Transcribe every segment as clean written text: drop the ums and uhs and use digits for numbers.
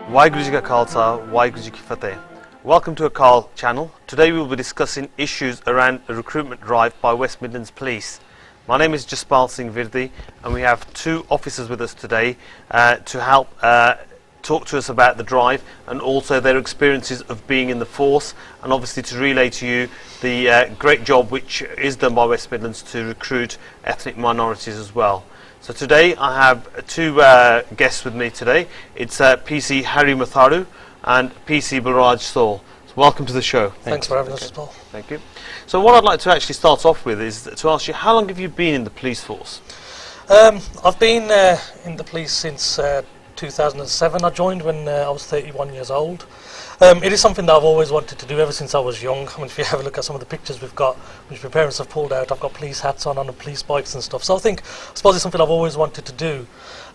Waheguru Ji Ka Khalsa, Waheguru Ji Ki Fateh. Welcome to Akal channel. Today we will be discussing issues around a recruitment drive by West Midlands Police. My name is Jaspal Singh Virdi and we have two officers with us today to help talk to us about the drive and also their experiences of being in the force, and obviously to relay to you the great job which is done by West Midlands to recruit ethnic minorities as well. So today I have two guests with me today. It's PC Harry Matharu and PC Baraj Saul. So welcome to the show. Thanks for having us, Paul. Thank you. So what I'd like to actually start off with is to ask you, how long have you been in the police force? I've been in the police since 2007. I joined when I was 31 years old. It is something that I've always wanted to do ever since I was young. I mean, if you have a look at some of the pictures we've got, which my parents have pulled out, I've got police hats on the police bikes and stuff. So I suppose it's something I've always wanted to do.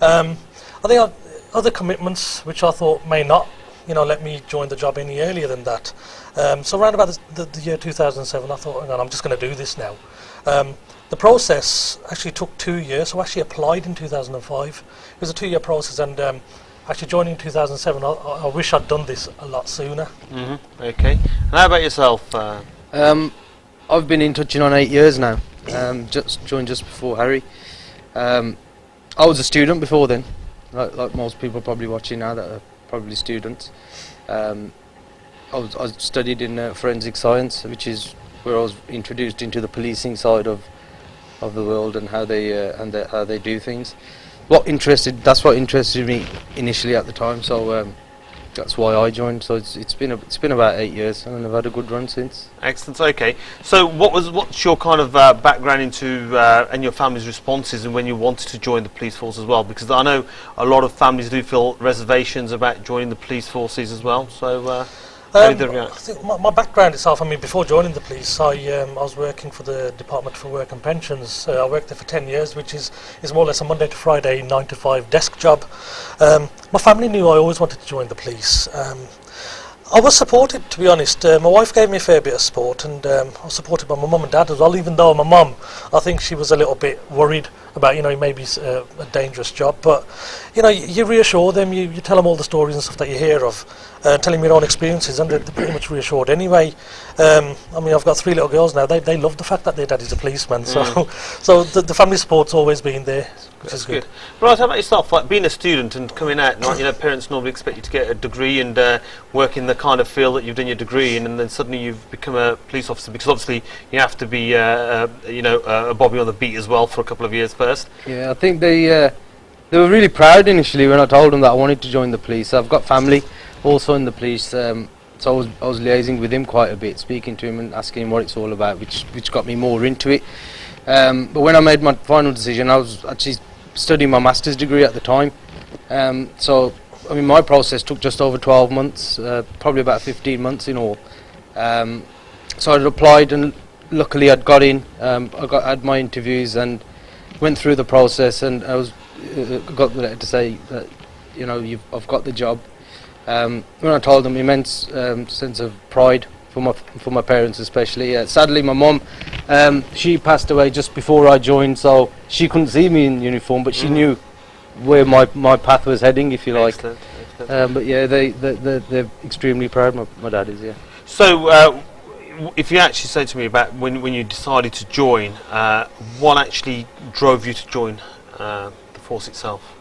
I think I've other commitments which I thought may not, let me join the job any earlier than that. So around about the year 2007, I thought, I'm just going to do this now. The process actually took 2 years, so I actually applied in 2005. It was a 2-year process, and actually joining in 2007, I wish I'd done this a lot sooner. Okay. And how about yourself? I've been in touching on 8 years now. Just joined just before Harry. I was a student before then, like most people probably watching now that are probably students. I studied in forensic science, which is where I was introduced into the policing side of the world and how they do things. That's what interested me initially at the time. So that's why I joined. So it's been about 8 years, and I've had a good run since. Excellent. Okay. So what's your kind of background into and your family's responses and when you wanted to join the police force as well? Because I know a lot of families do feel reservations about joining the police forces as well. So. I think my background itself, before joining the police, I was working for the Department for Work and Pensions. I worked there for 10 years, which is more or less a Monday to Friday 9 to 5 desk job. My family knew I always wanted to join the police. I was supported, to be honest. My wife gave me a fair bit of support, and I was supported by my mum and dad as well, even though my mum, I think she was a little bit worried about, maybe a dangerous job. But, you reassure them, you tell them all the stories and stuff that you hear of, tell them your own experiences, and they're pretty much reassured anyway. I've got 3 little girls now. They love the fact that their daddy's a policeman, so the family support's always been there, which is good. Right, how about yourself? Like being a student and coming out, parents normally expect you to get a degree and work in the kind of field that you've done your degree in, and then suddenly you've become a police officer, because obviously you have to be, a Bobby on the beat as well for a couple of years first. Yeah, I think they were really proud initially when I told them that I wanted to join the police. I've got family also in the police, so I was liaising with him quite a bit, speaking to him and asking him what it's all about, which got me more into it. But when I made my final decision, I was actually studying my master's degree at the time. So my process took just over 12 months, probably about 15 months in all. So I'd applied, and luckily I'd got in. I had my interviews and went through the process, and I got the letter to say that I've got the job. When I told them, immense sense of pride for my parents especially. Sadly, my mum, she passed away just before I joined, so she couldn't see me in uniform, but she knew where my path was heading, if you like. Excellent. But yeah, they're extremely proud. My dad is, yeah. So, if you actually say to me about when you decided to join, what actually drove you to join the force itself?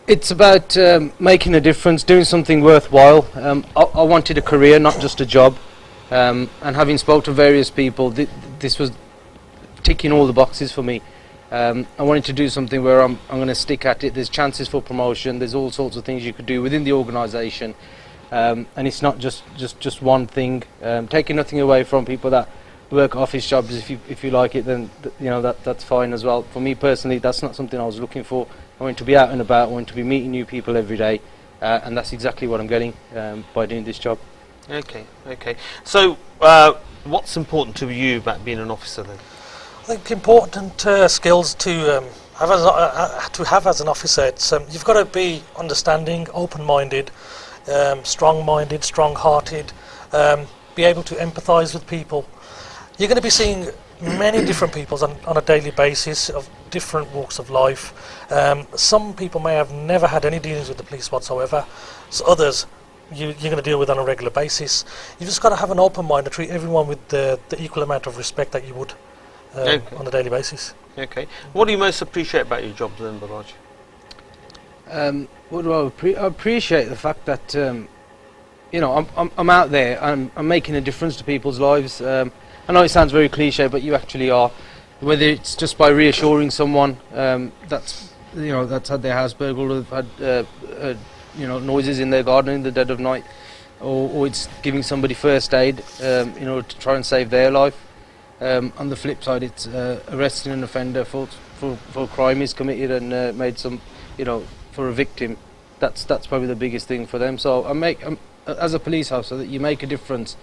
It's about making a difference, doing something worthwhile. I wanted a career, not just a job. And having spoke to various people, this was ticking all the boxes for me. I wanted to do something where I'm going to stick at it. There's chances for promotion. There's all sorts of things you could do within the organisation. And it's not just one thing. Taking nothing away from people that work office jobs. If you like it, then that's fine as well. For me personally, that's not something I was looking for. I want to be out and about. I want to be meeting new people every day, and that's exactly what I'm getting by doing this job. Okay. So, what's important to you about being an officer then? I think important skills to have as an officer. It's you've got to be understanding, open-minded, strong-minded, strong-hearted, be able to empathise with people. You're going to be seeing many different people on a daily basis, of different walks of life. Some people may have never had any dealings with the police whatsoever. So others, you're going to deal with on a regular basis. You just got to have an open mind and treat everyone with the equal amount of respect that you would on a daily basis. Okay. What do you most appreciate about your job then, Baraj? What do I appreciate? The fact that I'm out there, I'm making a difference to people's lives. I know it sounds very cliche, but you actually are. Whether it's just by reassuring someone that's had their house burgled, or they've had noises in their garden in the dead of night, or it's giving somebody first aid in order to try and save their life. On the flip side, it's arresting an offender for a crime he's committed and made some, for a victim. That's probably the biggest thing for them. So as a police officer, that you make a difference.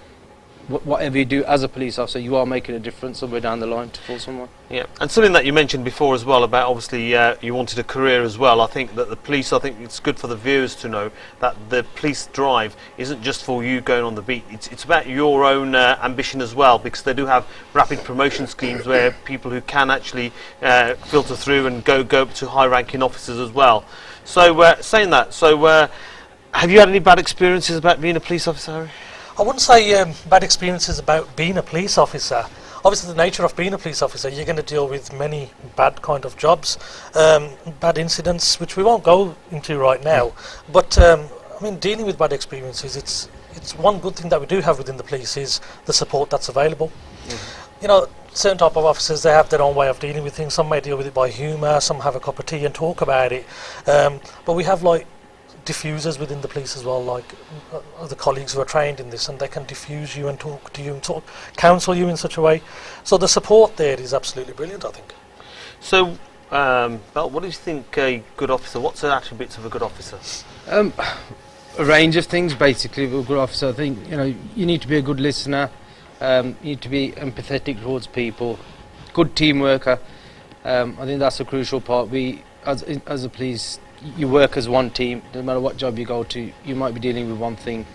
Whatever you do as a police officer, you are making a difference somewhere down the line for someone. Yeah, and something that you mentioned before as well about obviously you wanted a career as well. I think that I think it's good for the viewers to know that the police drive isn't just for you going on the beat. It's about your own ambition as well, because they do have rapid promotion schemes where people who can actually filter through and go up to high-ranking officers as well. So saying that, have you had any bad experiences about being a police officer, Harry? I wouldn't say bad experiences about being a police officer. Obviously, the nature of being a police officer, you're going to deal with many bad kind of jobs, bad incidents, which we won't go into right now. But dealing with bad experiences, it's one good thing that we do have within the police is the support that's available. Mm-hmm. Certain type of officers, they have their own way of dealing with things. Some may deal with it by humour, some have a cup of tea and talk about it. But we have diffusers within the police as well, like other colleagues who are trained in this, and they can diffuse you and talk to you and counsel you in such a way. So the support there is absolutely brilliant, I think. So, Bel, what do you think a good officer? What's the attributes of a good officer? A range of things, basically. A good officer, I think, you need to be a good listener. You need to be empathetic towards people. Good team worker. I think that's a crucial part. We, as a police, you work as one team. No matter what job you go to, you might be dealing with one thing.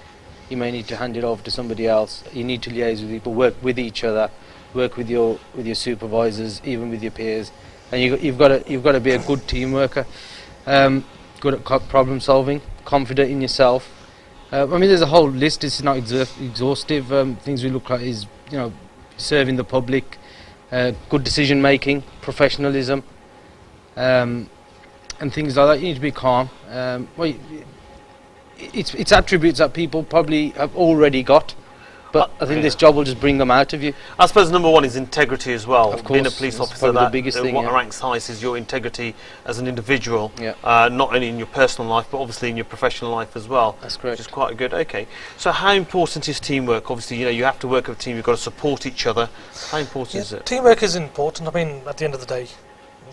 You may need to hand it over to somebody else. You need to liaise with people, work with each other, work with your supervisors, even with your peers. And you've got to be a good team worker, good at problem solving, confident in yourself. There's a whole list. It's not exhaustive. Things we look at is serving the public, good decision making, professionalism. And things like that. You need to be calm. It's attributes that people probably have already got, but I think this job will just bring them out of you. I suppose number one is integrity as well. Of course, being a police officer, the biggest thing, what ranks highest is your integrity as an individual, Yeah. Not only in your personal life but obviously in your professional life as well. That's correct. Which is quite good. Okay, so how important is teamwork? Obviously, you have to work with a team. You've got to support each other. How important is it? Teamwork is important. At the end of the day,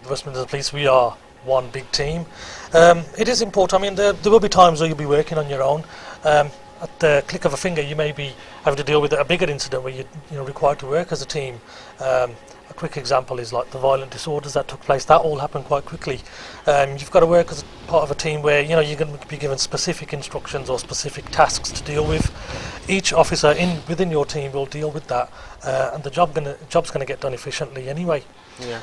the West Midlands Police, we are one big team. It is important. There will be times where you'll be working on your own. At the click of a finger, you may be having to deal with a bigger incident where you're required to work as a team. A quick example is like the violent disorders that took place. That all happened quite quickly. You've got to work as part of a team where you're going to be given specific instructions or specific tasks to deal with. Each officer within your team will deal with that, and the job's going to get done efficiently anyway. Yeah.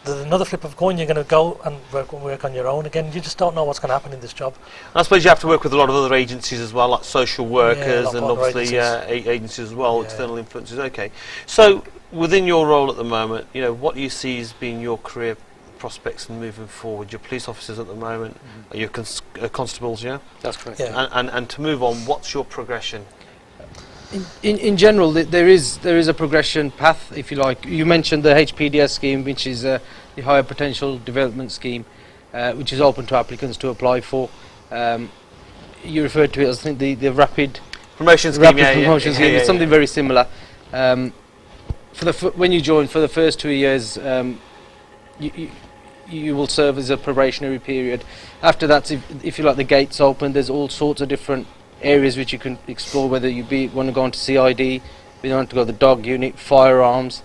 Another flip of coin, you're going to go and work on your own again. You just don't know what's going to happen in this job. And I suppose you have to work with a lot of other agencies as well, like social workers and obviously agencies as well, external influences. Okay, so within your role at the moment, what do you see as being your career prospects and moving forward? Your police officers at the moment, are your constables, yeah? That's correct. Yeah. And to move on, what's your progression? In general, there is a progression path, if you like. You mentioned the HPDS scheme, which is the Higher Potential Development Scheme, which is open to applicants to apply for. You referred to it as, I think, the Rapid Promotion Scheme. Scheme. It's something very similar. When you join, for the first 2 years, you will serve as a probationary period. After that, if you like, the gates open. There's all sorts of different areas which you can explore, whether you want to go into CID, whether you want to go to the dog unit, firearms,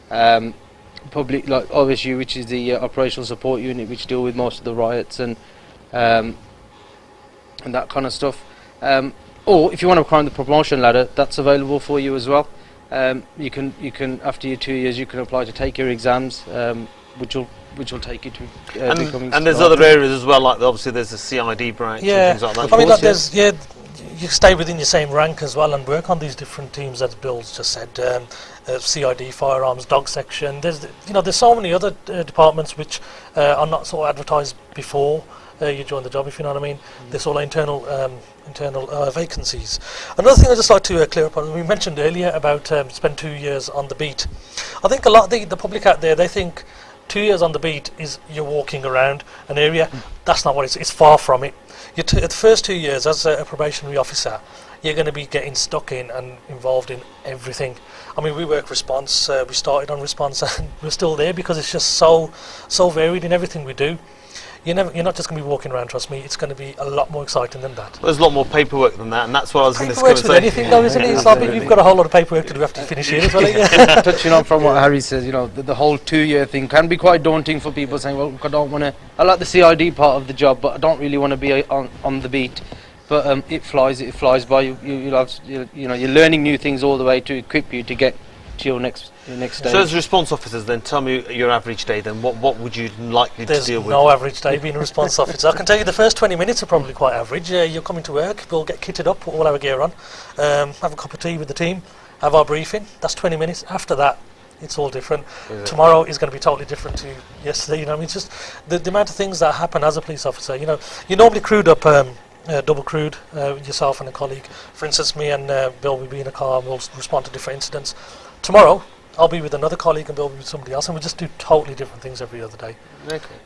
public, like OSU, which is the operational support unit, which deal with most of the riots and that kind of stuff. Or if you want to climb the promotion ladder, that's available for you as well. You can after your 2 years, you can apply to take your exams, which will which will take you to becoming. And there's other areas as well, like obviously there's a CID branch and things like that. I mean, like you stay within your same rank as well and work on these different teams, as Bill's just said. CID, firearms, dog section. There's so many other departments which are not sort of advertised before you join the job, if you know what I mean. There's all internal vacancies. Another thing I'd just like to clear up on, we mentioned earlier about spend 2 years on the beat. I think a lot of the public out there, they think 2 years on the beat is you're walking around an area. That's not what it's far from it. The first 2 years as a probationary officer, you're going to be getting stuck in and involved in everything. I mean, we work response, we started on response and we're still there because it's just so varied in everything we do. You're not just going to be walking around, trust me, it's going to be a lot more exciting than that. There's a lot more paperwork than that, and that's what I was going to say. Paperwork's with anything though, isn't it? It's like you've got a whole lot of paperwork to do after you finish here as well. Yeah. Touching on from what Harry says, the whole 2 year thing can be quite daunting for people saying, well, I like the CID part of the job, but I don't really want to be on the beat. But it flies by. You're learning new things all the way to equip you to get to your next stage. So as response officers then, tell me your average day then, what would you likely to deal with? There's no average day being a response officer. I can tell you the first 20 minutes are probably quite average. You're coming to work, we'll get kitted up, put all our gear on, have a cup of tea with the team, have our briefing, that's 20 minutes. After that, it's all different. Tomorrow is going to be totally different to yesterday. It's just the amount of things that happen as a police officer. You're normally crewed up, double crewed, yourself and a colleague. For instance, me and Bill will be in a car and we'll respond to different incidents. Tomorrow, I'll be with another colleague and Bill will be with somebody else, and we'll just do totally different things every other day.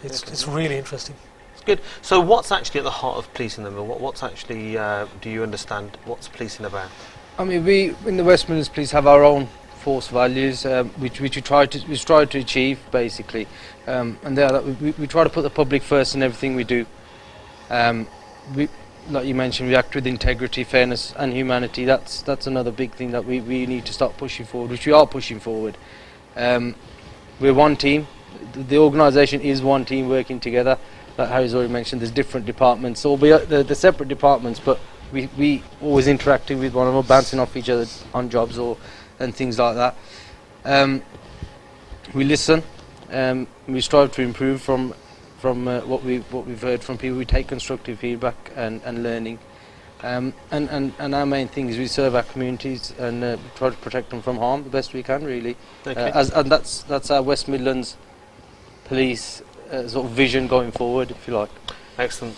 It's really interesting. It's good. So what's actually at the heart of policing then, Bill? What's actually, do you understand, what's policing about? I mean, we in the West Midlands Police have our own force values, which we strive to achieve, basically. And they are that we try to put the public first in everything we do. Like you mentioned, we act with integrity, fairness and humanity. That's another big thing that we need to start pushing forward, which we are pushing forward. We're one team. The organisation is one team working together. Like Harry's already mentioned, there's different departments, albeit they're separate departments, but we always interacting with one another, bouncing off each other on jobs and things like that. We listen. We strive to improve from what we've heard from people. We take constructive feedback and learning, and our main thing is we serve our communities and try to protect them from harm the best we can, really. Okay. And that's our West Midlands Police sort of vision going forward, if you like. Excellent.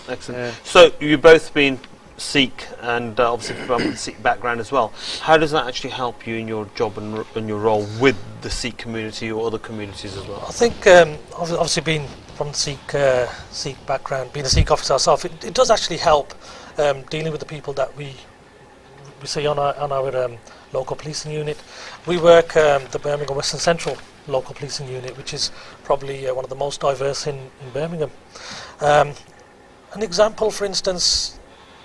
So you've both been Sikh and obviously from a Sikh background as well. How does that actually help you in your job and your role with the Sikh community or other communities as well? I think obviously being from the Sikh background, being a Sikh officer ourselves, it does actually help dealing with the people that we see on our local policing unit. We work the Birmingham Western Central local policing unit, which is probably one of the most diverse in Birmingham. An example, for instance,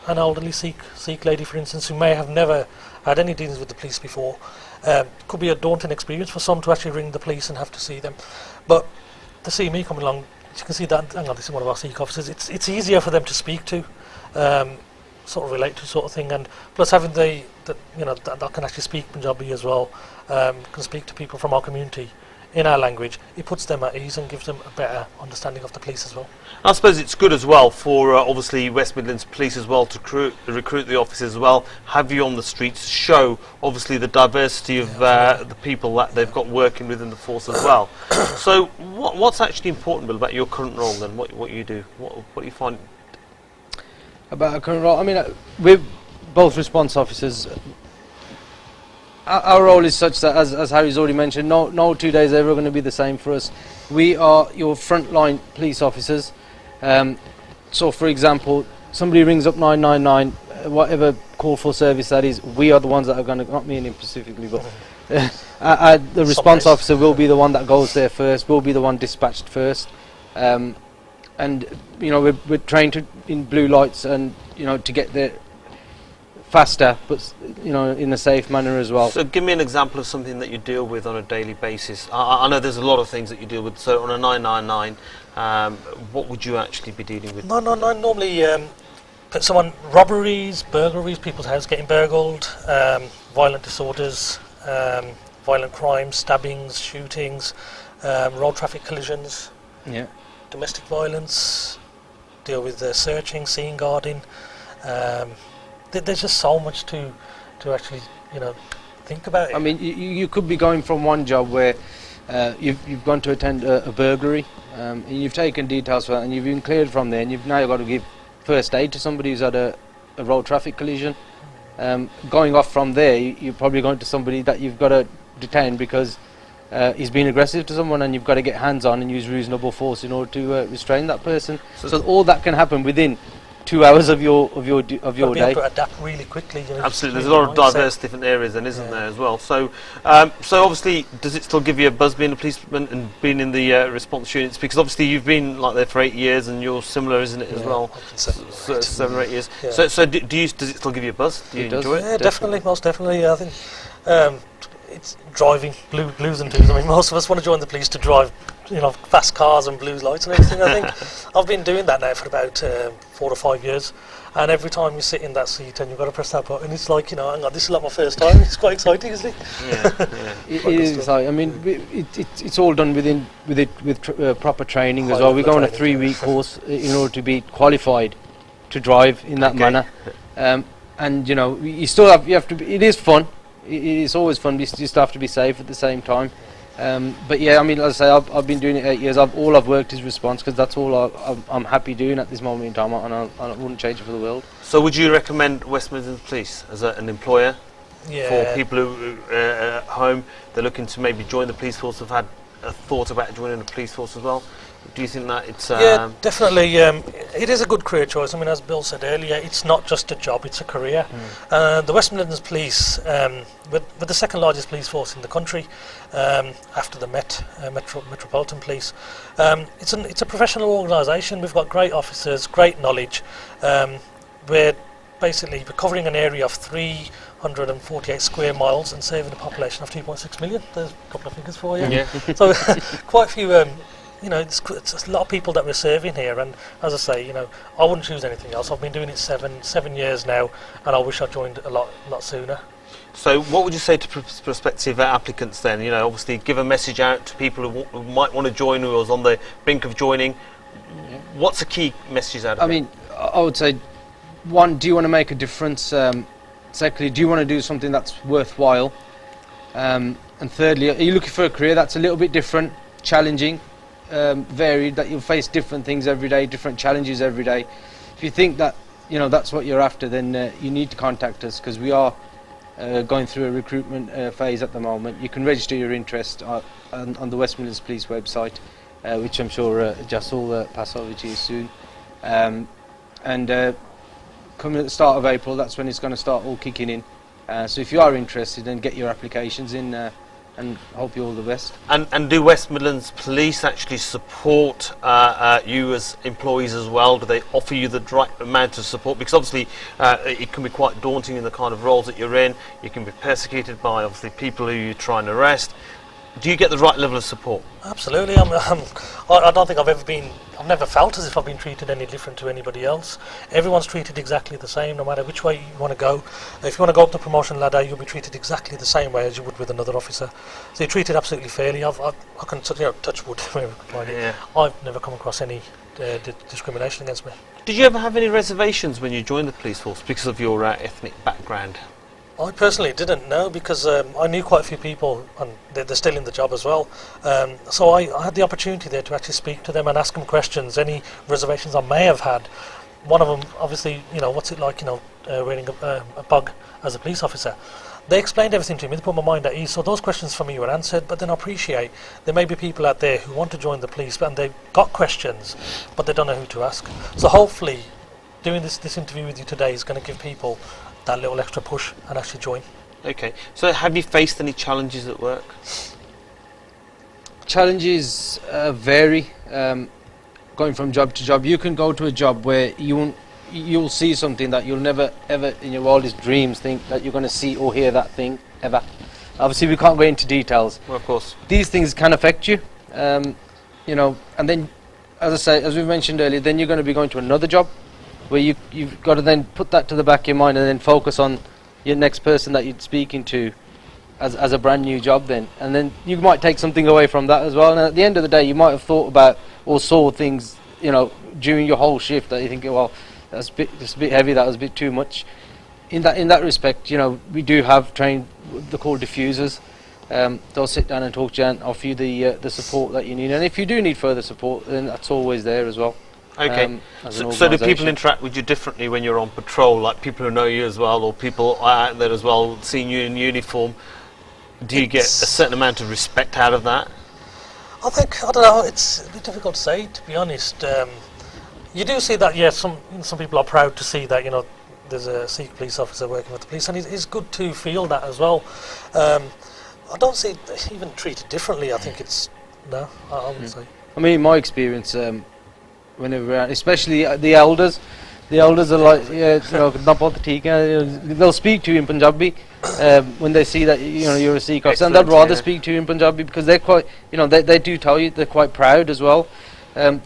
an elderly Sikh lady, for instance, who may have never had any dealings with the police before. Could be a daunting experience for some to actually ring the police and have to see them. But to see me coming along, you can see that, hang on, this is one of our Sikh officers, it's easier for them to speak to, sort of relate to sort of thing, and plus having that can actually speak Punjabi as well, can speak to people from our community in our language, it puts them at ease and gives them a better understanding of the police as well. I suppose it's good as well for obviously West Midlands Police as well to recruit the officers as well, have you on the streets, show obviously the diversity of the people that they've got working within the force as well. So what's actually important, Bill, about your current role then, what you do, what do you find? About our current role, I mean, we're both response officers. Our role is such that, as Harry's already mentioned, no 2 days are ever going to be the same for us. We are your frontline police officers. So, for example, somebody rings up 999, whatever call for service that is, we are the ones that are going to, not me and him specifically, but the response officer will be the one that goes there first, will be the one dispatched first. And, we're trained in blue lights and, to get there faster, but in a safe manner as well. So give me an example of something that you deal with on a daily basis. I know there's a lot of things that you deal with. So on a 999, what would you actually be dealing with? 999 normally robberies, burglaries, people's house getting burgled, violent disorders, violent crimes, stabbings, shootings, road traffic collisions. Yeah. domestic violence, deal with searching, scene guarding. There's just so much to actually, think about it. I mean, you could be going from one job where you've gone to attend a burglary, and you've taken details for that, and you've been cleared from there, and you've now got to give first aid to somebody who's had a road traffic collision. Going off from there, you're probably going to somebody that you've got to detain because he's been aggressive to someone, and you've got to get hands on and use reasonable force in order to restrain that person. So all that can happen within 2 hours of your day. Be able to adapt really quickly. Absolutely, there's a lot of diverse different areas, then, isn't there, as well? So, so obviously, does it still give you a buzz being a policeman and being in the response units? Because obviously, you've been like there for 8 years, and you're similar, isn't it, as well? 7 or 8 years. Yeah. So, does it still give you a buzz? Do you enjoy it? Yeah, definitely, most definitely. I think it's driving, blues and twos. I mean, most of us want to join the police to drive, fast cars and blue lights and everything. I think I've been doing that now for about 4 or 5 years, and every time you sit in that seat and you've got to press that button, it's like, hang on, this is like my first time. It's quite exciting, isn't it? Yeah. It is exciting. I mean, it's all done with proper training as well. We go on a 3-week course in order to be qualified to drive in that manner, and you still have to. It is fun. It is always fun. You just have to be safe at the same time. But yeah, I mean, as I say, I've been doing it 8 years. All I've worked is response, because that's all I'm happy doing at this moment in time, and I wouldn't change it for the world. So, would you recommend West Midlands Police as an employer for people who at home, they're looking to maybe join the police force, have had a thought about joining the police force as well? Do you think that it's... Yeah, definitely. It is a good career choice. I mean, as Bill said earlier, it's not just a job, it's a career. The West Midlands Police, with the second largest police force in the country, after the Metropolitan Police, it's a professional organisation. We've got great officers, great knowledge. We're covering an area of 348 square miles and serving a population of 2.6 million. There's a couple of figures for you. Yeah. So quite a few... it's a lot of people that we're serving here, and as I say, I wouldn't choose anything else. I've been doing it seven years now, and I wish I joined a lot sooner. So, what would you say to prospective applicants then? Obviously, give a message out to people who might want to join, who was on the brink of joining. Yeah. What's the key messages out of it? I mean, I would say, one, do you want to make a difference? Secondly, do you want to do something that's worthwhile? And thirdly, are you looking for a career that's a little bit different, challenging, varied, that you'll face different things every day, different challenges every day? If you think that that's what you're after, then you need to contact us, because we are going through a recruitment phase at the moment. You can register your interest on the West Midlands Police website, which I'm sure Jess will pass over to you soon. And coming at the start of April, that's when it's going to start all kicking in. So if you are interested, then get your applications in, and hope you all the best. And do West Midlands Police actually support you as employees as well? Do they offer you the right amount of support? Because obviously it can be quite daunting in the kind of roles that you're in. You can be persecuted by obviously people who you try and arrest. Do you get the right level of support? Absolutely. I don't think I've never felt as if I've been treated any different to anybody else. Everyone's treated exactly the same, no matter which way you want to go. If you want to go up the promotion ladder, you'll be treated exactly the same way as you would with another officer. So you're treated absolutely fairly. I can touch wood wherever I can find it. I've never come across any discrimination against me. Did you ever have any reservations when you joined the police force because of your ethnic background? I personally didn't know, because I knew quite a few people, and they're still in the job as well. So I had the opportunity there to actually speak to them and ask them questions, any reservations I may have had. One of them, obviously, what's it like, wearing a bug as a police officer. They explained everything to me, they put my mind at ease, so those questions for me were answered. But then I appreciate there may be people out there who want to join the police and they've got questions, but they don't know who to ask. So hopefully, doing this interview with you today is going to give people that little extra push and actually join. Okay, so have you faced any challenges at work? Challenges vary, going from job to job. You can go to a job where you'll see something that you'll never ever in your wildest dreams think that you're going to see or hear that thing ever. Obviously we can't go into details. Well, of course. These things can affect you, and then, as I say, as we mentioned earlier, then you're going to be going to another job where you've got to then put that to the back of your mind and then focus on your next person that you're speaking to, as a brand new job then, and then you might take something away from that as well. And at the end of the day, you might have thought about or saw things, during your whole shift that you think, well, that's a bit heavy, that was a bit too much. In that respect, we do have trained, they're called diffusers. They'll sit down and talk to you and offer you the support that you need, and if you do need further support, then that's always there as well. Okay, so do people interact with you differently when you're on patrol, like people who know you as well, or people out there as well, seeing you in uniform? Do you get a certain amount of respect out of that? I don't know, it's a bit difficult to say, to be honest. You do see that, yes, some people are proud to see that, there's a Sikh police officer working with the police, and it's good to feel that as well. I don't see it even treated differently. I think I wouldn't say. I mean, in my experience, whenever around, especially the elders are like, they'll speak to you in Punjabi when they see that you're a Sikh officer, and they'd rather speak to you in Punjabi because they're quite, they do tell you they're quite proud as well.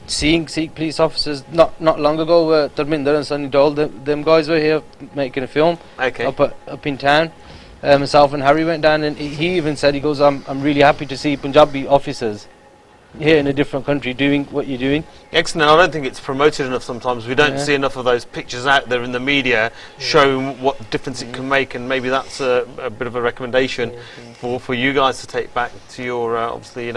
Seeing Sikh police officers not long ago, Dharminder and Sunny Dole, them guys were here making a film up in town. Myself and Harry went down, and he even said, he goes, I'm really happy to see Punjabi officers here in a different country doing what you're doing. Excellent. I don't think it's promoted enough sometimes. We don't see enough of those pictures out there in the media showing what difference it can make, and maybe that's a bit of a recommendation for you guys to take back to your obviously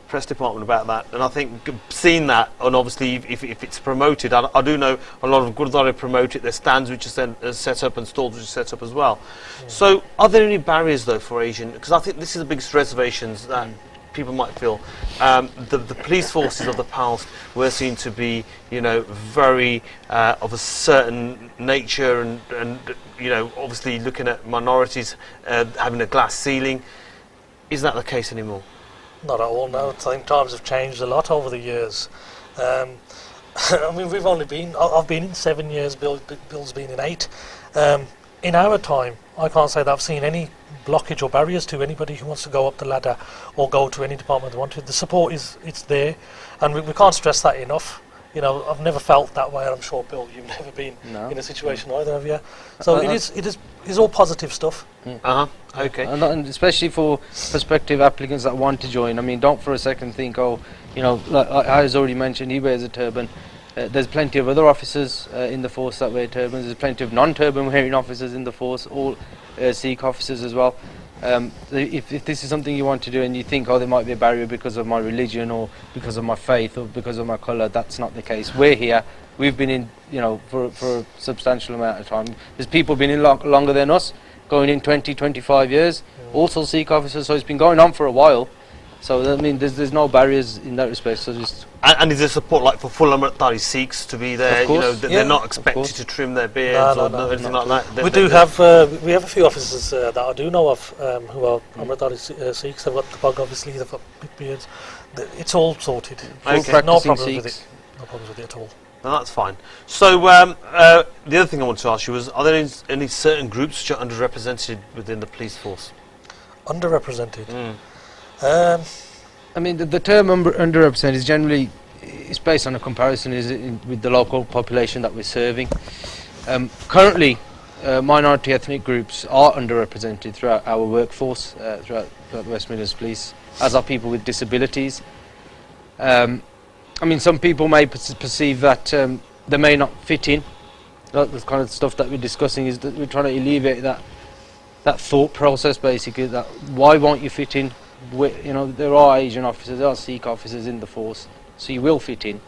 press department about that. And I think seeing that, and obviously if it's promoted, I do know a lot of Gurdwara promote it. There's stands which are set up and stalls which are set up as well. So are there any barriers though for Asian? Because I think this is the biggest reservations that people might feel. The police forces of the past were seen to be, very of a certain nature, and obviously looking at minorities having a glass ceiling. Is that the case anymore? Not at all. No, I think times have changed a lot over the years. I mean, I've been in 7 years. Bill's been in 8. In our time, I can't say that I've seen any blockage or barriers to anybody who wants to go up the ladder or go to any department they want to. The support it's there, and we can't stress that enough. I've never felt that way, and I'm sure, Bill, you've never been in a situation either, have you? So it is all positive stuff. Okay. And especially for prospective applicants that want to join. I mean, don't for a second think, like I was already mentioned, he wears a turban. There's plenty of other officers in the force that wear turbans. There's plenty of non-turban wearing officers in the force, all Sikh officers as well. If this is something you want to do and you think, there might be a barrier because of my religion or because of my faith or because of my colour, that's not the case. We're here. We've been in, for a substantial amount of time. There's people been in longer than us, going in 20, 25 years, also Sikh officers, so it's been going on for a while. So, I mean, there's no barriers in that respect. So just and is there support like for full Amritdhari Sikhs to be there? They're not expected to trim their beards or anything like that. We have a few officers that I do know of who are Amritdhari Sikhs. They've got the bug, obviously. They've got big beards. It's all sorted. Okay. No problems with it. No problems with it at all. No, that's fine. So the other thing I wanted to ask you was: are there any certain groups which are underrepresented within the police force? Underrepresented. I mean, the term underrepresented is generally based on a comparison with the local population that we're serving. Currently, minority ethnic groups are underrepresented throughout our workforce, throughout the West Midlands Police, as are people with disabilities. I mean, some people may perceive that they may not fit in. The kind of stuff that we're discussing is that we're trying to alleviate that thought process, basically, that why won't you fit in? There are Asian officers, there are Sikh officers in the force, so you will fit in,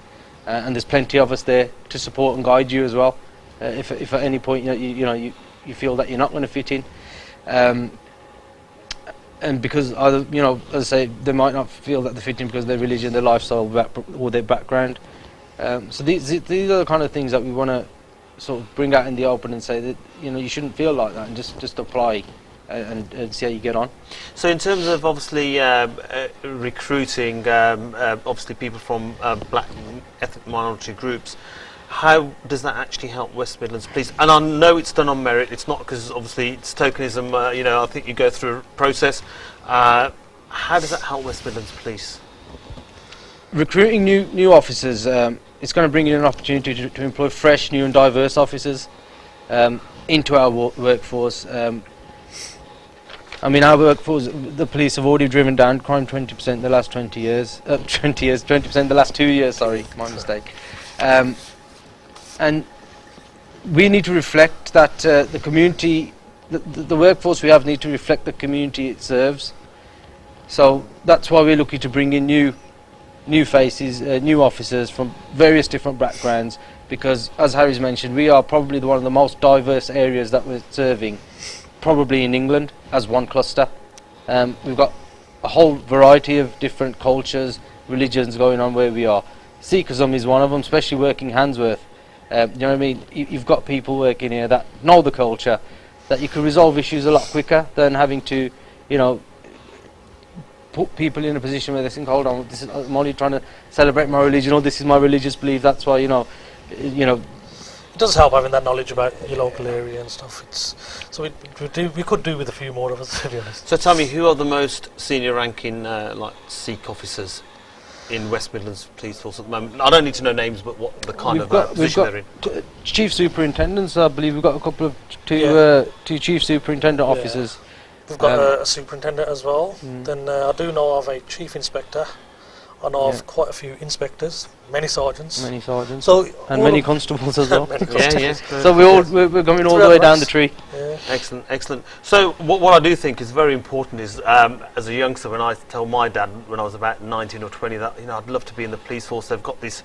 and there's plenty of us there to support and guide you as well. If at any point you feel that you're not going to fit in, and because either as I say, they might not feel that they fit in because of their religion, their lifestyle, or their background. So these are the kind of things that we want to sort of bring out in the open and say that you shouldn't feel like that, and just apply. And see how you get on. So in terms of obviously recruiting obviously people from black ethnic minority groups, how does that actually help West Midlands Police? And I know it's done on merit, it's not because obviously it's tokenism, I think you go through a process. How does that help West Midlands Police? Recruiting new officers, it's going to bring in an opportunity to employ fresh, new and diverse officers into our workforce. I mean, our workforce, the police have already driven down crime 20% in the last 20 years. 20% the last 2 years, sorry, my mistake. And we need to reflect that the community, the workforce we have need to reflect the community it serves. So that's why we're looking to bring in new faces, new officers from various different backgrounds, because as Harry's mentioned, we are probably one of the most diverse areas that we're serving, probably in England, as one cluster. We've got a whole variety of different cultures, religions going on where we are. Sikhism is one of them, especially working Handsworth. You know what I mean? You've got people working here that know the culture, that you can resolve issues a lot quicker than having to, you know, put people in a position where they think, hold on, I'm only trying to celebrate my religion, or this is my religious belief, that's why, you know. It does help having that knowledge about your local area and stuff. So we could do with a few more of us, to be honest. So tell me, who are the most senior ranking like Sikh officers in West Midlands Police Force at the moment? I don't need to know names, but what the kind of position they're in. Chief superintendents, I believe we've got a couple of two chief superintendent officers. We've got a superintendent as well. Then I do know of a chief inspector. I know of quite a few inspectors, many sergeants. So and many constables as well. Yeah. So we're going all the way down the tree. Yeah. Excellent. So what I do think is very important is, as a youngster, when I told my dad when I was about 19 or 20 that, you know, I'd love to be in the police force. They've got this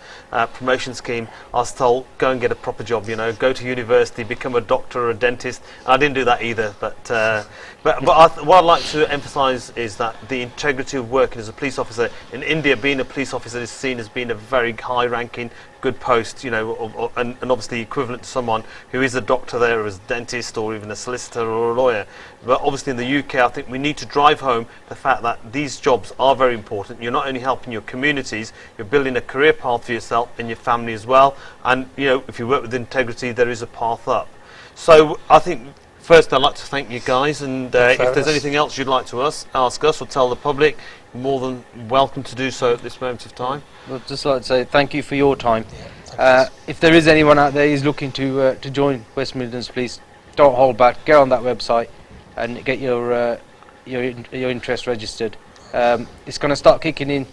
promotion scheme. I was told, go and get a proper job. You know, go to university, become a doctor or a dentist. And I didn't do that either. But what I'd like to emphasise is that the integrity of working as a police officer in India, being a police officer is seen as being a very high-ranking, good post, you know, and obviously equivalent to someone who is a doctor there, or as a dentist, or even a solicitor or a lawyer. But obviously in the UK, I think we need to drive home the fact that these jobs are very important. You're not only helping your communities, you're building a career path for yourself and your family as well. And, you know, if you work with integrity, there is a path up. So I think, first, I'd like to thank you guys, and if there's anything else you'd like to ask us or tell the public, you're more than welcome to do so at this moment of time. I'd just like to say thank you for your time. If there is anyone out there who's looking to join West Midlands Police, don't hold back. Get on that website and get your interest registered. It's going to start kicking in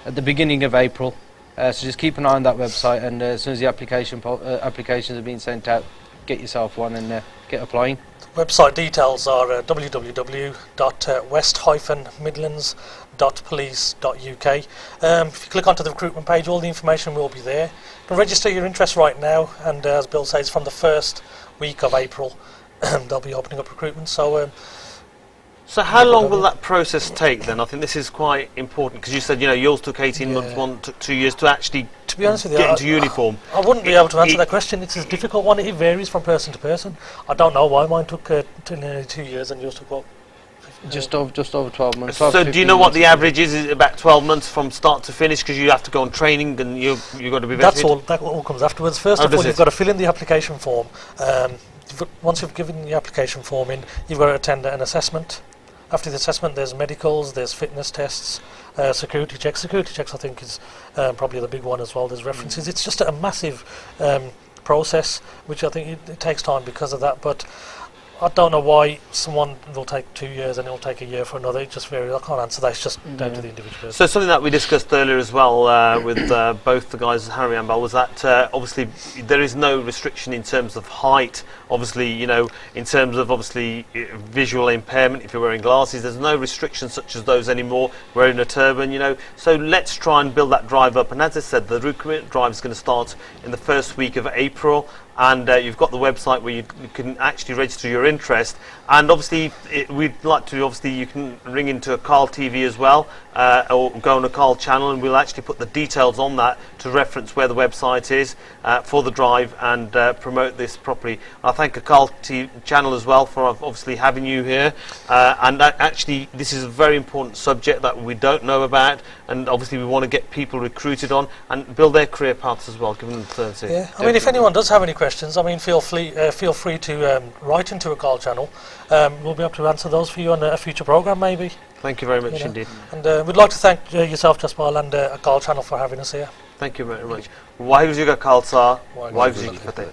at the beginning of April, so just keep an eye on that website, and as soon as the applications are being sent out, get yourself one and get applying. Website details are www.west-midlands.police.uk. If you click onto the recruitment page, all the information will be there. You can register your interest right now, and as Bill says, from the first week of April they'll be opening up recruitment. So how long will that process take then? I think this is quite important, because you said, you know, yours took 18 months, one took 2 years to actually be honest with you, get into uniform. I wouldn't be able to answer that question. It's a difficult one. It varies from person to person. I don't know why mine took nearly 2 years and yours took what? Just over 12 months. So do you know what the average is? Is it about 12 months from start to finish, because you have to go on training and you've got to be vetted? That all comes afterwards. First of all, you've got to fill in the application form. Once you've given the application form in, you've got to attend an assessment. After the assessment, there's medicals, there's fitness tests, security checks. Security checks, I think, is probably the big one as well. There's references. It's just a massive process, which I think it takes time because of that. But I don't know why someone will take 2 years and it will take a year for another. It just varies. I can't answer that. It's just down to the individual. So something that we discussed earlier as well with both the guys, Harry and Bal, was that obviously there is no restriction in terms of height. Obviously, you know, in terms of obviously visual impairment, if you're wearing glasses, there's no restrictions such as those anymore. Wearing a turban, you know. So let's try and build that drive up. And as I said, the recruitment drive is going to start in the first week of April. And you've got the website where you can actually register your interest. And obviously, we'd like to, obviously, you can ring into a Carl TV as well, or go on a Carl channel, and we'll actually put the details on that to reference where the website is for the drive, and promote this properly. I thank a Carl TV channel as well for obviously having you here. And actually, this is a very important subject that we don't know about, and obviously we want to get people recruited on and build their career paths as well, given them 30. Yeah, I mean, if anyone does have any questions, I mean, feel free to write into a Carl channel. We'll be able to answer those for you on a future programme, maybe. Thank you very much indeed. And we'd like to thank yourself, Jaspal, and a Carl channel for having us here. Thank you very much. Waheguru Ji ka Khalsa, Waheguru Ji ki Fateh.